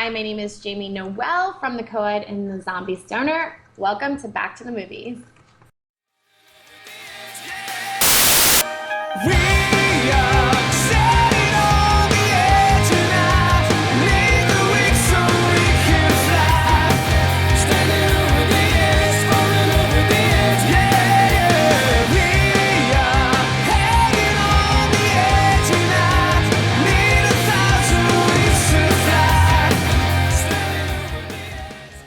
Hi, my name is Jaime Noel from The Coed and the Zombie Stoner. Welcome to Back to the Movies. We are standing on the edge tonight. Make the week so we can fly. Standing over the edge, falling over the edge. Yeah, yeah. We are hanging on the edge tonight. Need 1,000 wings to fly. Standing over the edge.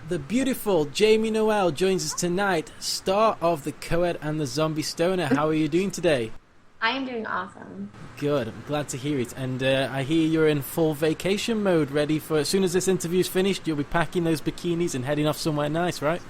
The beautiful Jaime Noel joins us tonight, star of The Coed and the Zombie Stoner. How are you doing today? I am doing awesome. Good, I'm glad to hear it. And I hear you're in full vacation mode, ready for, as soon as this interview's finished, you'll be packing those bikinis and heading off somewhere nice, right?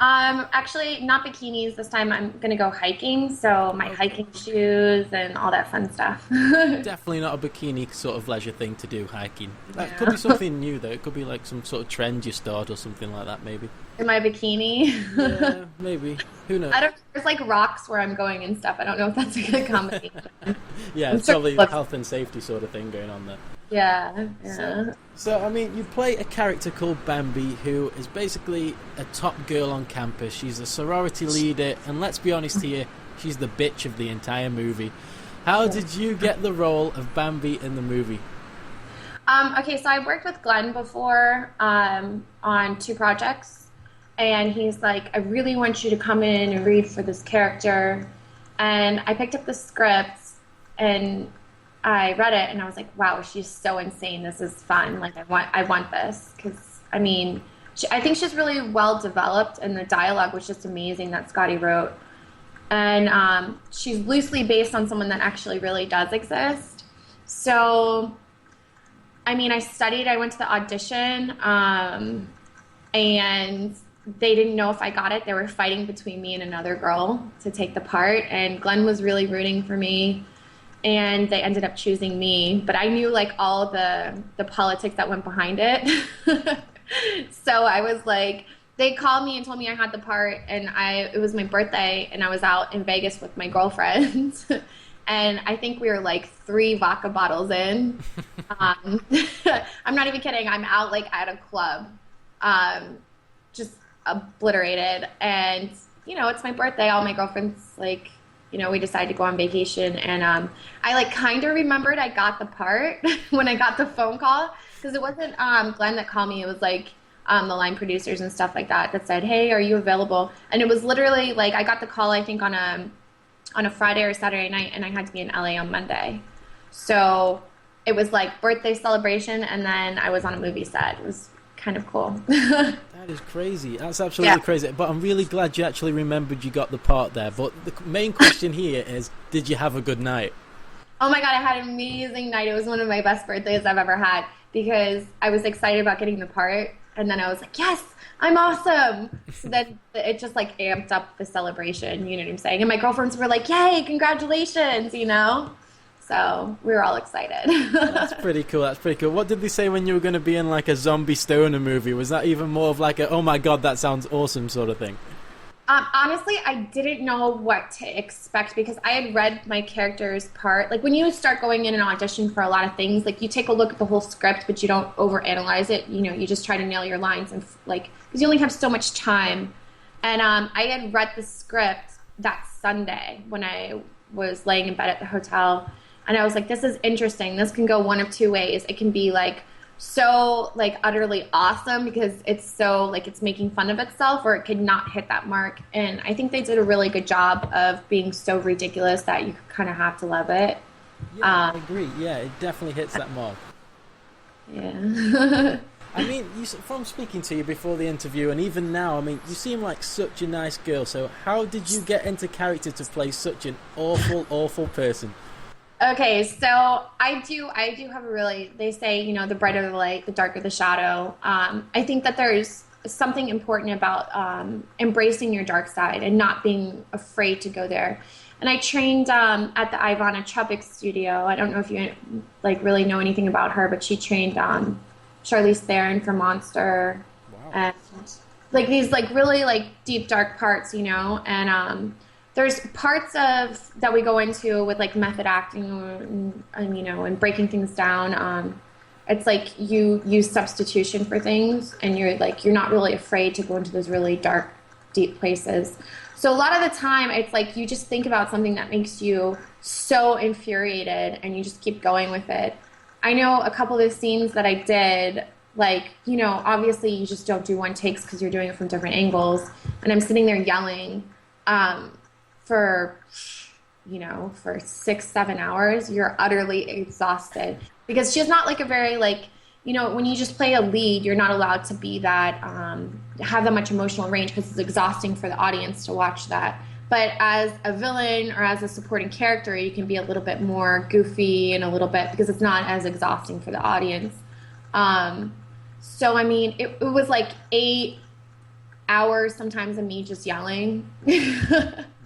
Actually, not bikinis. This time I'm going to go hiking, so my hiking shoes and all that fun stuff. Definitely not a bikini sort of leisure thing to do, hiking. That could be something new, though. It could be like some sort of trend you start or something like that, maybe. In my bikini. Yeah, maybe. Who knows? There's like rocks where I'm going and stuff. I don't know if that's a good combination. Yeah, it's probably a health and safety sort of thing going on there. Yeah. So, I mean, you play a character called Bambi, who is basically a top girl on campus. She's a sorority leader, and let's be honest here, she's the bitch of the entire movie. How did you get the role of Bambi in the movie? Okay, so I worked with Glenn before on 2 projects, and he's like, I really want you to come in and read for this character. And I picked up the script, and I read it, and I was like, wow, she's so insane. This is fun. Like, I want this. Because, I mean, I think she's really well developed, and the dialogue was just amazing that Scotty wrote. And she's loosely based on someone that actually really does exist. So, I mean, I went to the audition, and they didn't know if I got it. They were fighting between me and another girl to take the part, and Glenn was really rooting for me. And they ended up choosing me, but I knew like all the politics that went behind it. So I was like, they called me and told me I had the part, and it was my birthday, and I was out in Vegas with my girlfriend, and I think we were like 3 vodka bottles in. I'm not even kidding. I'm out like at a club, just obliterated, and you know, it's my birthday. All my girlfriends like, you know, we decided to go on vacation, and I like kind of remembered I got the part when I got the phone call, because it wasn't Glenn that called me. It was like the line producers and stuff like that said, hey, are you available? And it was literally like I got the call, I think on a Friday or Saturday night, and I had to be in LA on Monday. So it was like birthday celebration, and then I was on a movie set. It was kind of cool. That is crazy. That's absolutely crazy. But I'm really glad you actually remembered you got the part there. But the main question here is, did you have a good night? Oh my God, I had an amazing night. It was one of my best birthdays I've ever had, because I was excited about getting the part, and then I was like, yes, I'm awesome. So then it just like amped up the celebration, you know what I'm saying? And my girlfriends were like, yay, congratulations, you know? So we were all excited. That's pretty cool. That's pretty cool. What did they say when you were going to be in like a zombie stoner movie? Was that even more of like a, oh my God, that sounds awesome sort of thing? Honestly, I didn't know what to expect, because I had read my character's part. Like when you start going in and audition for a lot of things, like you take a look at the whole script, but you don't overanalyze it. You know, you just try to nail your lines, and like, because you only have so much time. And I had read the script that Sunday when I was laying in bed at the hotel. And I was like, this is interesting. This can go one of 2 ways. It can be like so like utterly awesome because it's so like it's making fun of itself, or it could not hit that mark. And I think they did a really good job of being so ridiculous that you kind of have to love it. Yeah, I agree. Yeah, it definitely hits that mark. Yeah. I mean, from speaking to you before the interview and even now, I mean, you seem like such a nice girl. So how did you get into character to play such an awful, awful person? Okay, so I do have a really, they say, you know, the brighter the light, the darker the shadow. I think that there's something important about embracing your dark side and not being afraid to go there. And I trained at the Ivana Chubbuck studio. I don't know if you like really know anything about her, but she trained Charlize Theron for Monster. Wow. And like these like really like deep dark parts, you know, and there's parts of that we go into with like method acting and you know, and breaking things down. it's like you use substitution for things, and you're not really afraid to go into those really dark, deep places. So a lot of the time, it's like you just think about something that makes you so infuriated, and you just keep going with it. I know a couple of the scenes that I did, like, obviously you just don't do one takes because you're doing it from different angles. And I'm sitting there yelling for, for 6-7 hours. You're utterly exhausted because she's not like a very, like, when you just play a lead, you're not allowed to be that, have that much emotional range because it's exhausting for the audience to watch that. But as a villain or as a supporting character, you can be a little bit more goofy and a little bit, because it's not as exhausting for the audience. So, I mean, it was like 8 hours sometimes of me just yelling.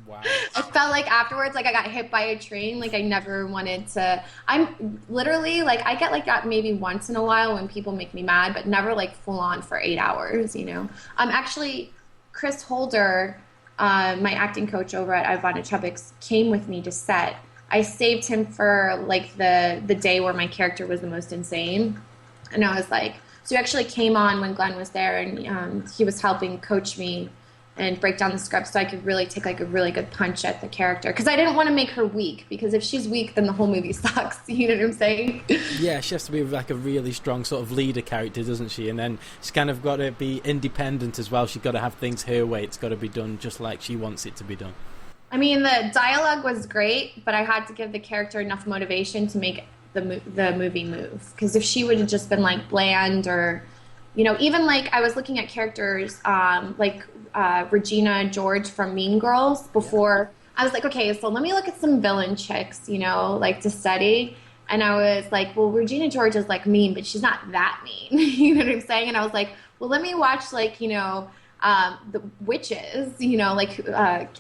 Wow. I felt like afterwards, like I got hit by a train. Like I never wanted to. I'm literally like, I get like that maybe once in a while when people make me mad, but never like full on for 8 hours, Actually, Chris Holder, my acting coach over at Ivana Chubbuck's, came with me to set. I saved him for like the day where my character was the most insane. And I was like, so he actually came on when Glenn was there, and he was helping coach me and break down the script so I could really take like a really good punch at the character. Because I didn't want to make her weak, because if she's weak, then the whole movie sucks. You know what I'm saying? Yeah, she has to be like a really strong sort of leader character, doesn't she? And then she's kind of got to be independent as well. She's got to have things her way. It's got to be done just like she wants it to be done. I mean, the dialogue was great, but I had to give the character enough motivation to make the movie move. Because if she would have just been like bland, or even like I was looking at characters like Regina George from Mean Girls before. I was like, okay, so let me look at some villain chicks, like to study. And I was like, well, Regina George is like mean, but she's not that mean. You know what I'm saying? And I was like, well, let me watch like the witches, like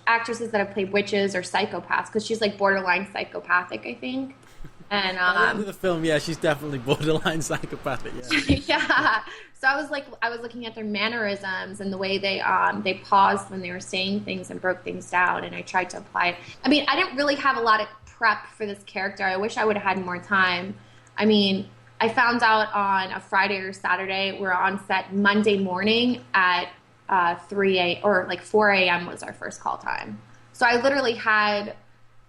actresses that have played witches or psychopaths, because she's like borderline psychopathic, I think. And at the end of the film, yeah, she's definitely borderline psychopathic. Yeah. Yeah. So I was looking at their mannerisms and the way they paused when they were saying things and broke things down, and I tried to apply it. I mean, I didn't really have a lot of prep for this character. I wish I would have had more time. I mean, I found out on a Friday or Saturday. We're on set Monday morning at 4 a.m. was our first call time. So I literally had,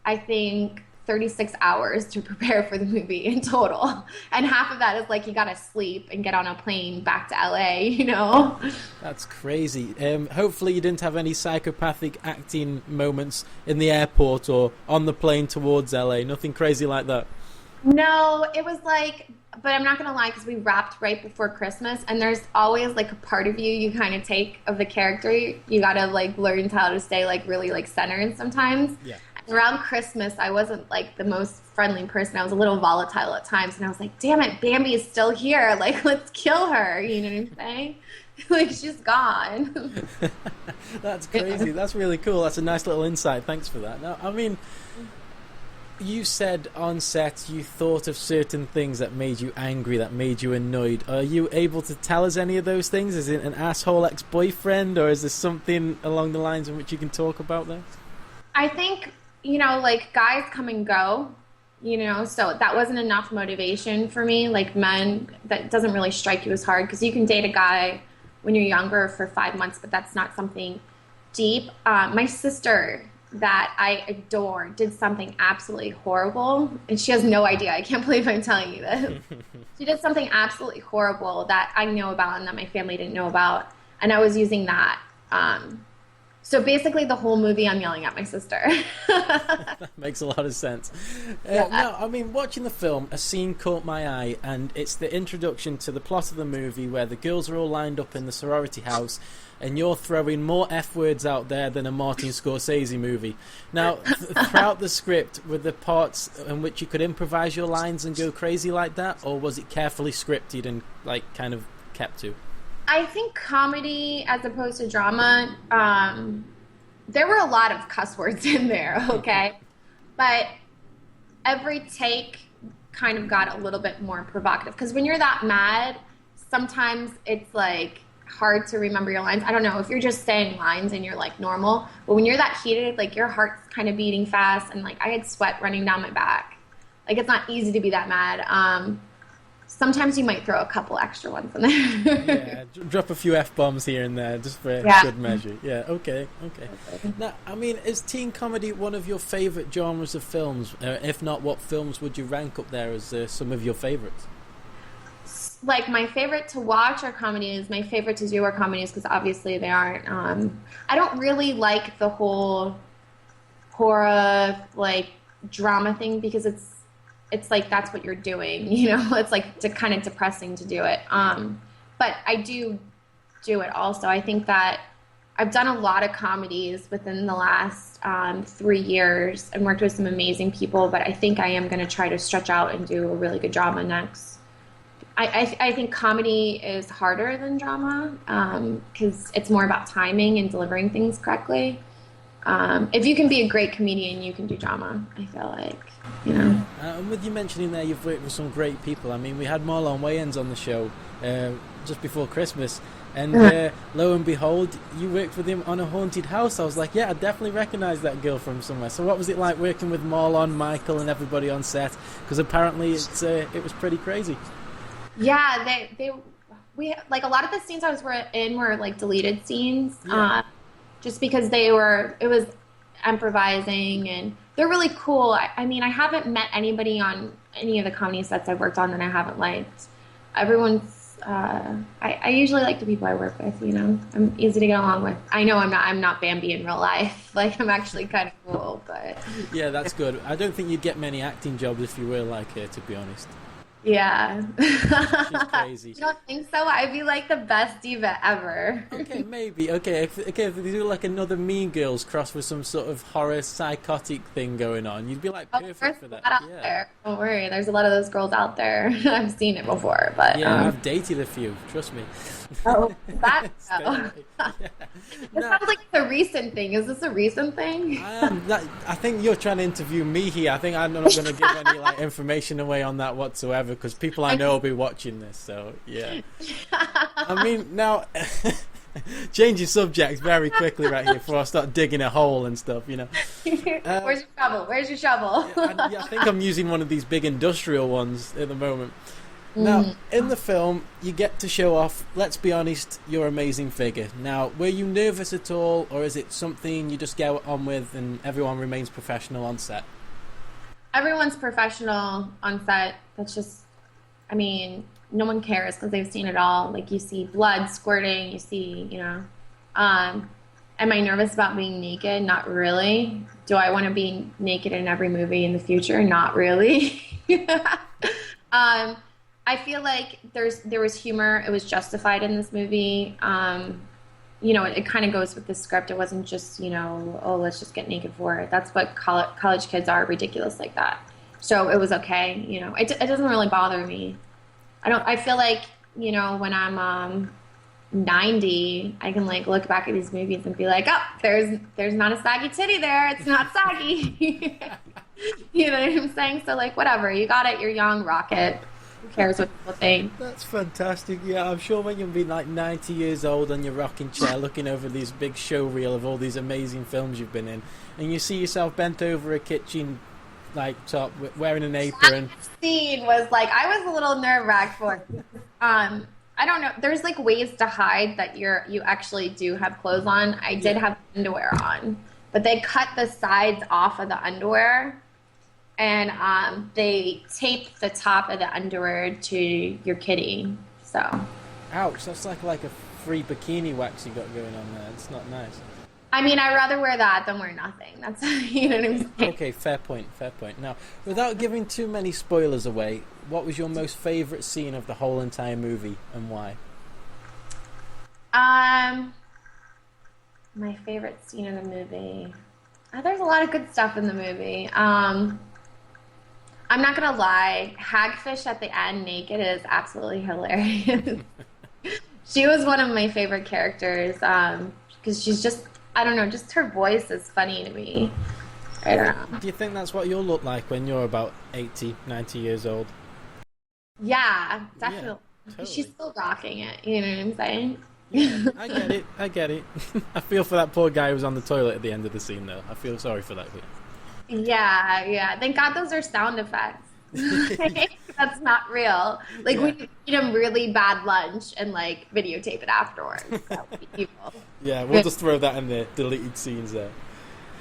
I think, 36 hours to prepare for the movie in total. And half of that is like you gotta sleep and get on a plane back to LA, That's crazy. Hopefully you didn't have any psychopathic acting moments in the airport or on the plane towards LA. Nothing crazy like that. No, it was like, but I'm not gonna lie, because we wrapped right before Christmas, and there's always like a part of you kind of take of the character. You gotta like learn how to stay like really like centered sometimes. Yeah. Around Christmas, I wasn't like the most friendly person. I was a little volatile at times, and I was like, damn it, Bambi is still here. Like, let's kill her. You know what I'm saying? Like, she's gone. That's crazy. That's really cool. That's a nice little insight. Thanks for that. Now, I mean, you said on set you thought of certain things that made you angry, that made you annoyed. Are you able to tell us any of those things? Is it an asshole ex-boyfriend, or is there something along the lines in which you can talk about there? I think, like guys come and go, so that wasn't enough motivation for me. Like men, that doesn't really strike you as hard, because you can date a guy when you're younger for 5 months, but that's not something deep. My sister, that I adore, did something absolutely horrible, and she has no idea. I can't believe I'm telling you this. She did something absolutely horrible that I know about and that my family didn't know about, and I was using that. So basically the whole movie I'm yelling at my sister. That makes a lot of sense. Yeah. No, I mean, watching the film, a scene caught my eye, and it's the introduction to the plot of the movie where the girls are all lined up in the sorority house, and you're throwing more F-words out there than a Martin Scorsese movie. Now, throughout the script, were there parts in which you could improvise your lines and go crazy like that, or was it carefully scripted and, like, kind of kept to? I think comedy as opposed to drama, there were a lot of cuss words in there, okay? But every take kind of got a little bit more provocative. Because when you're that mad, sometimes it's like hard to remember your lines. I don't know if you're just saying lines and you're like normal, but when you're that heated, like your heart's kind of beating fast, and like I had sweat running down my back. Like it's not easy to be that mad. sometimes you might throw a couple extra ones in there. Yeah, drop a few F-bombs here and there just for Yeah. good measure. Yeah, okay. Now, I mean, is teen comedy one of your favourite genres of films? If not, what films would you rank up there as some of your favourites? Like, my favorite to watch are comedies. My favorite to do are comedies because obviously they aren't. I don't really like the whole horror, like, drama thing because it's like that's what you're doing, you know? It's like kind of depressing to do it. But I do it also. I think that I've done a lot of comedies within the last 3 years and worked with some amazing people, but I think I am going to try to stretch out and do a really good drama next. I think comedy is harder than drama because it's more about timing and delivering things correctly. If you can be a great comedian, you can do drama, I feel like, you know. And with you mentioning there, you've worked with some great people. I mean, we had Marlon Wayans on the show just before Christmas, and lo and behold, you worked with him on A Haunted House. I was like, yeah, I definitely recognise that girl from somewhere. So what was it like working with Marlon, Michael, and everybody on set? Because apparently it was pretty crazy. Yeah, we like a lot of the scenes I was in were like deleted scenes, just because it was improvising, and they're really cool. I mean, I haven't met anybody on any of the comedy sets I've worked on that I haven't liked. Everyone's, I usually like the people I work with, you know. I'm easy to get along with. I know I'm not Bambi in real life. Like, I'm actually kind of cool, but. Yeah, that's good. I don't think you'd get many acting jobs if you were like her, to be honest. Yeah. She's crazy. You don't think so? I'd be like the best diva ever. Okay, maybe. Okay, if they do like another Mean Girls cross with some sort of horror psychotic thing going on, you'd be like perfect for that. Out there. Don't worry, there's a lot of those girls out there. I've seen it before, but yeah, I've dated a few. Trust me. Oh, that. Yeah. This sounds like it's a recent thing. Is this a recent thing? I think you're trying to interview me here. I think I'm not going to give any like information away on that whatsoever because people I know will be watching this. So yeah. I mean, now changing subjects very quickly right here before I start digging a hole and stuff. You know. Where's your shovel? Where's your shovel? I think I'm using one of these big industrial ones at the moment. Now, in the film, you get to show off, let's be honest, your amazing figure. Now, were you nervous at all, or is it something you just get on with and everyone remains professional on set? Everyone's professional on set. That's just, I mean, no one cares because they've seen it all. Like, you see blood squirting, you see, you know. Am I nervous about being naked? Not really. Do I want to be naked in every movie in the future? Not really. I feel like there was humor. It was justified in this movie. You know, it kind of goes with the script. It wasn't just, you know, oh, let's just get naked for it. That's what college kids are, ridiculous like that. So it was okay. You know, it doesn't really bother me. I feel like, you know, when I'm 90, I can like look back at these movies and be like, oh, there's not a saggy titty there. It's not saggy. You know what I'm saying? So like, whatever. You got it. You're young. Rock it. Who cares what people think? That's fantastic. Yeah, I'm sure when you'll be like 90 years old on your rocking chair looking over this big show reel of all these amazing films you've been in, and you see yourself bent over a kitchen like top wearing an apron. That scene was like, I was a little nerve-wracked for it. I don't know. There's like ways to hide that you actually do have clothes on. I did have underwear on, but they cut the sides off of the underwear. And they tape the top of the underwear to your kitty. So. Ouch! That's like a free bikini wax you got going on there. It's not nice. I mean, I'd rather wear that than wear nothing. That's, you know what I'm saying. Okay, fair point. Now, without giving too many spoilers away, what was your most favourite scene of the whole entire movie and why? My favorite scene in the movie. There's a lot of good stuff in the movie. I'm not going to lie. Hagfish at the end naked is absolutely hilarious. She was one of my favorite characters because she's just, I don't know, just her voice is funny to me. I don't know. Do you think that's what you'll look like when you're about 80, 90 years old? Yeah, definitely. Yeah, totally. She's still rocking it, you know what I'm saying? Yeah, I get it. I feel for that poor guy who was on the toilet at the end of the scene, though. I feel sorry for that kid. Yeah. Thank God those are sound effects. That's not real. Like, Yeah. we eat a really bad lunch and, like, videotape it afterwards. That would be evil. Yeah, we'll just throw that in the deleted scenes there.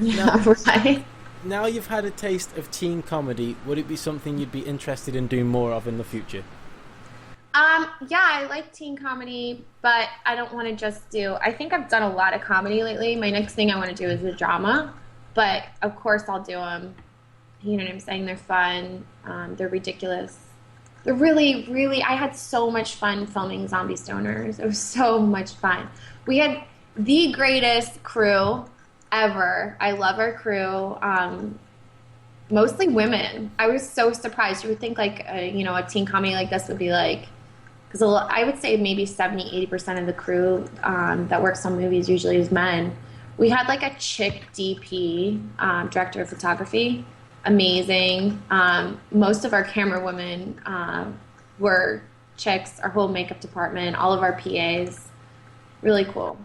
Yeah, right. Now you've had a taste of teen comedy, would it be something you'd be interested in doing more of in the future? Yeah, I like teen comedy, but I don't want to just do. I think I've done a lot of comedy lately. My next thing I want to do is a drama, but of course I'll do them. You know what I'm saying? They're fun. They're ridiculous. They're really, really. I had so much fun filming Zombie Stoners. It was so much fun. We had the greatest crew ever. I love our crew. Mostly women. I was so surprised. You would think like a teen comedy like this would be like, because I would say maybe 70-80% of the crew that works on movies usually is men. We had like a chick DP, director of photography, amazing. Most of our camera women were chicks. Our whole makeup department, all of our PAs, really cool.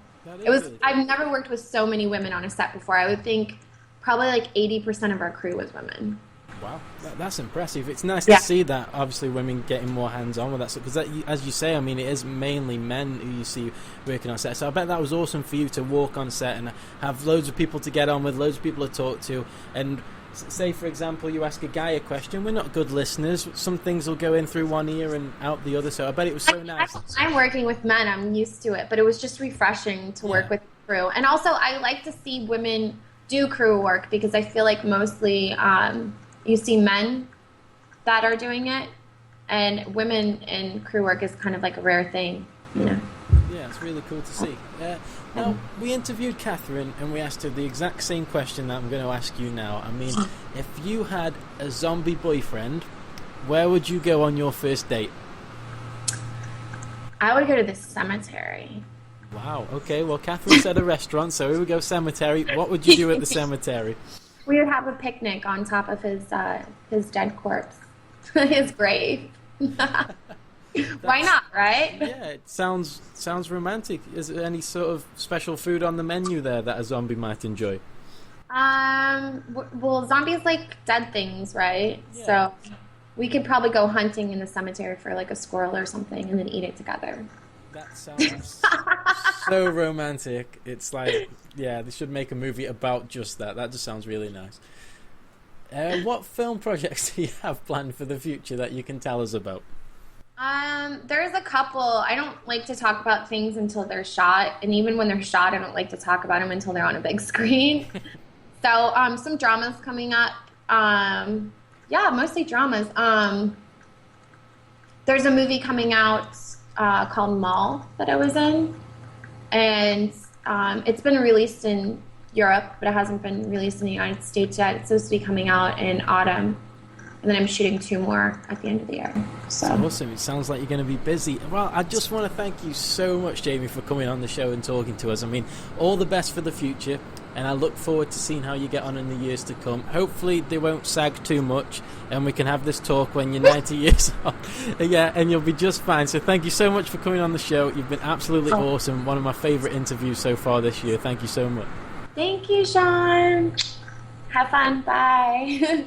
It was. Really cool. I've never worked with so many women on a set before. I would think probably like 80% of our crew was women. Wow, that's impressive. It's nice Yeah. to see that, obviously, women getting more hands-on with that stuff. Because, as you say, I mean, it is mainly men who you see working on set. So I bet that was awesome for you to walk on set and have loads of people to get on with, loads of people to talk to. And say, for example, you ask a guy a question. We're not good listeners. Some things will go in through one ear and out the other. So I bet it was so nice. I'm working with men. I'm used to it. But it was just refreshing to work with the crew. And also, I like to see women do crew work because I feel like mostly you see men that are doing it, and women in crew work is kind of like a rare thing, you know. Yeah, it's really cool to see. Now, we interviewed Catherine and we asked her the exact same question that I'm going to ask you now. I mean, if you had a zombie boyfriend, where would you go on your first date? I would go to the cemetery. Wow, okay, well, Catherine said a restaurant, so here we go, cemetery. What would you do at the cemetery? We would have a picnic on top of his dead corpse, his grave. Why not, right? Yeah, it sounds romantic. Is there any sort of special food on the menu there that a zombie might enjoy? Well, zombies like dead things, right? Yeah. So we could probably go hunting in the cemetery for like a squirrel or something and then eat it together. That sounds so romantic. It's like, yeah, they should make a movie about just that. That just sounds really nice. What film projects do you have planned for the future that you can tell us about? There's a couple. I don't like to talk about things until they're shot, and even when they're shot, I don't like to talk about them until they're on a big screen. So, some dramas coming up. Yeah, mostly dramas. There's a movie coming out called Mall that I was in, and it's been released in Europe, but it hasn't been released in the United States yet. It's supposed to be coming out in autumn, and then I'm shooting 2 more at the end of the year. So Awesome. It sounds like you're going to be busy. Well, I just want to thank you so much, Jamie, for coming on the show and talking to us. I mean, all the best for the future, and I look forward to seeing how you get on in the years to come. Hopefully they won't sag too much, and we can have this talk when you're 90 years old. Yeah, and you'll be just fine. So thank you so much for coming on the show. You've been absolutely awesome. One of my favourite interviews so far this year. Thank you so much. thank you, Sean. Have fun. Bye.